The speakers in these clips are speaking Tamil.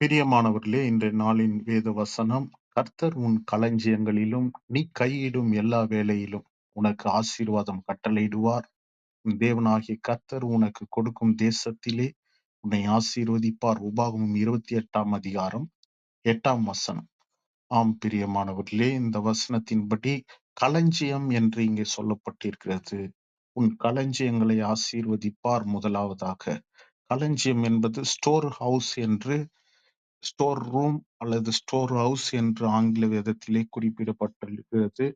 பிரியமானவர்களே, இன்றைய நாளின் வேத வசனம், கர்த்தர் உன் களஞ்சியங்களிலும் நீ கையிடும் எல்லா வேலையிலும் உனக்கு ஆசீர்வாதம் கட்டளையிடுவார். உன் தேவனாகிய கர்த்தர் உனக்கு கொடுக்கும் தேசத்திலே உன்னை ஆசீர்வதிப்பார். உபாகமம் 28ஆம் அதிகாரம் 8ஆம் வசனம். ஆம் பிரியமானவர்களே, இந்த வசனத்தின்படி களஞ்சியம் என்று இங்கே சொல்லப்பட்டிருக்கிறது. உன் களஞ்சியங்களை ஆசீர்வதிப்பார். முதலாவதாக, களஞ்சியம் என்பது ஸ்டோர் ஹவுஸ் என்று, ஸ்டோர் ரூம் அல்லது ஸ்டோர் ஹவுஸ் என்று ஆங்கில வேதத்திலே குறிப்பிடப்பட்டிருக்கிறது.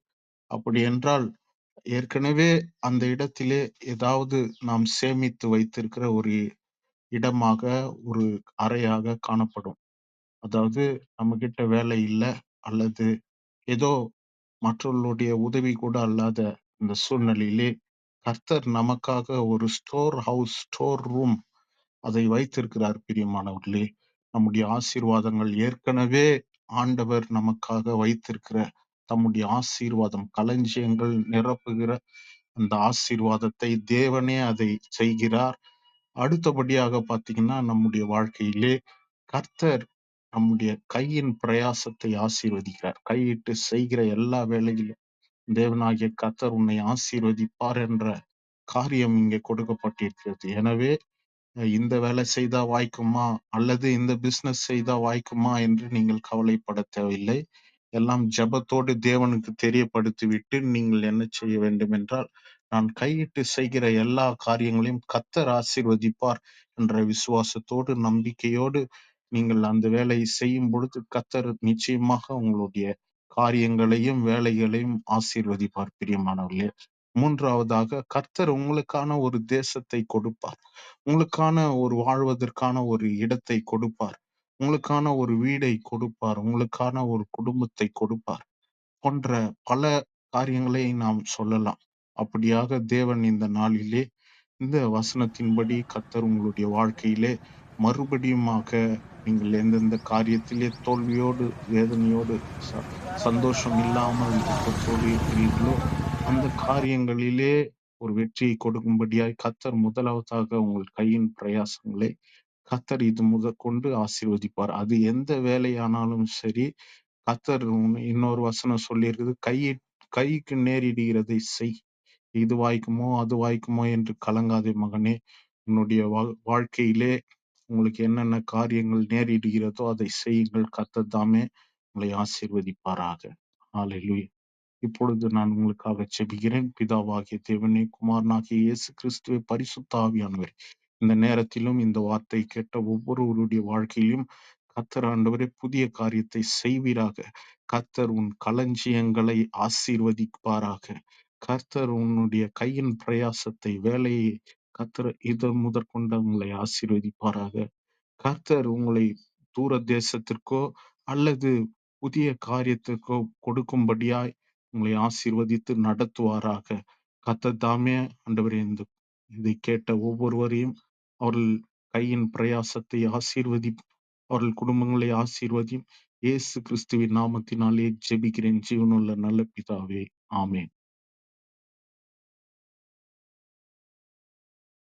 அப்படி என்றால் ஏற்கனவே அந்த இடத்திலே ஏதாவது நாம் சேமித்து வைத்திருக்கிற ஒரு இடமாக, ஒரு அறையாக காணப்படும். அதாவது நம்ம கிட்ட வேலை இல்லை அல்லது ஏதோ மற்றவர்களுடைய உதவி கூட அல்லாத இந்த சூழ்நிலையிலே கர்த்தர் நமக்காக ஒரு ஸ்டோர் ஹவுஸ், ஸ்டோர் ரூம் அதை வைத்திருக்கிறார். பிரியமானவர்களே, நம்முடைய ஆசீர்வாதங்கள் ஏற்கனவே ஆண்டவர் நமக்காக வைத்திருக்கிற தம்முடைய ஆசீர்வாதம், களஞ்சியங்கள் நிரப்புகிற அந்த ஆசீர்வாதத்தை தேவனே அதை செய்கிறார். அடுத்தபடியாக பார்த்தீங்கன்னா, நம்முடைய வாழ்க்கையிலே கர்த்தர் நம்முடைய கையின் பிரயாசத்தை ஆசீர்வதிக்கிறார். கையிட்டு செய்கிற எல்லா வேலையிலும் தேவனாகிய கர்த்தர் உன்னை ஆசீர்வதிப்பார் என்ற காரியம் இங்கே கொடுக்கப்பட்டிருக்கிறது. எனவே இந்த வேலை செய்தா வாய்க்குமா அல்லது இந்த பிசினஸ் செய்தா வாய்க்குமா என்று நீங்கள் கவலைப்பட தேவையில்லை. எல்லாம் ஜெபத்தோடு தேவனுக்கு தெரியப்படுத்திவிட்டு நீங்கள் என்ன செய்ய வேண்டும் என்றால், நான் கையிட்டு செய்கிற எல்லா காரியங்களையும் கர்த்தர் ஆசீர்வதிப்பார் என்ற விசுவாசத்தோடு, நம்பிக்கையோடு நீங்கள் அந்த வேலையை செய்யும் பொழுது கர்த்தர் நிச்சயமாக உங்களுடைய காரியங்களையும் வேலைகளையும் ஆசீர்வதிப்பார். பிரியமானவர்களே, மூன்றாவதாக, கர்த்தர் உங்களுக்கான ஒரு தேசத்தை கொடுப்பார். உங்களுக்கான ஒரு வாழ்வதற்கான ஒரு இடத்தை கொடுப்பார். உங்களுக்கான ஒரு வீடை கொடுப்பார். உங்களுக்கான ஒரு குடும்பத்தை கொடுப்பார் போன்ற பல காரியங்களை நாம் சொல்லலாம். அப்படியாக தேவன் இந்த நாளிலே இந்த வசனத்தின்படி கர்த்தர் உங்களுடைய வாழ்க்கையிலே மறுபடியுமாக நீங்கள் எந்தெந்த காரியத்திலே தோல்வியோடு, வேதனையோடு, சந்தோஷம் இல்லாமல் துக்கத்தோடு இருக்கிறீர்களோ அந்த காரியங்களிலே ஒரு வெற்றியை கொடுக்கும்படியாய் கர்த்தர் முதலாவதாக உங்கள் கையின் பிரயாசங்களை கர்த்தர் இது முதற்கொண்டு ஆசீர்வதிப்பார். அது எந்த வேலையானாலும் சரி, கர்த்தர் இன்னொரு வசனம் சொல்லியிருக்குது, கைக்கு நேரிடுகிறதை செய். இது வாய்க்குமோ அது வாய்க்குமோ என்று கலங்காதே மகனே. உன்னுடைய வாழ்க்கையிலே உங்களுக்கு என்னென்ன காரியங்கள் நேரிடுகிறதோ அதை செய்யுங்கள். கர்த்தர் தாமே உங்களை ஆசீர்வதிப்பாராக. ஹல்லேலூயா. இப்பொழுது நான் உங்களுக்காக ஜெபிக்கிறேன். பிதாவாகிய தேவனே, குமாரனாகிய இயேசு கிறிஸ்துவே, பரிசுத்த ஆவியானவரே, இந்த நேரத்திலும் இந்த வார்த்தை கேட்ட ஒவ்வொருவருடைய வாழ்க்கையிலும் கர்த்தர் ஆண்டவரே புதிய காரியத்தை செய்வீராக. கர்த்தர் உன் களஞ்சியங்களை ஆசீர்வதிப்பாராக. கர்த்தர் உன்னுடைய கையின் பிரயாசத்தை, வேலையை கர்த்தர் இது முதற்கொண்டு உங்களை ஆசீர்வதிப்பாராக. கர்த்தர் உங்களை தூர தேசத்திற்கோ அல்லது புதிய காரியத்திற்கோ கொடுக்கும்படியாய் உங்களை ஆசீர்வதித்து நடத்துவாராக. கர்த்தர் தாமே ஆண்டவரே இதை கேட்ட ஒவ்வொருவரையும் அவர்கள் கையின் பிரயாசத்தை ஆசீர்வதி, அவர்கள் குடும்பங்களை ஆசீர்வதியும். இயேசு கிறிஸ்துவின் நாமத்தினாலே ஜெபிக்கிறேன் ஜீவனுள்ள நல்ல பிதாவே. ஆமென்.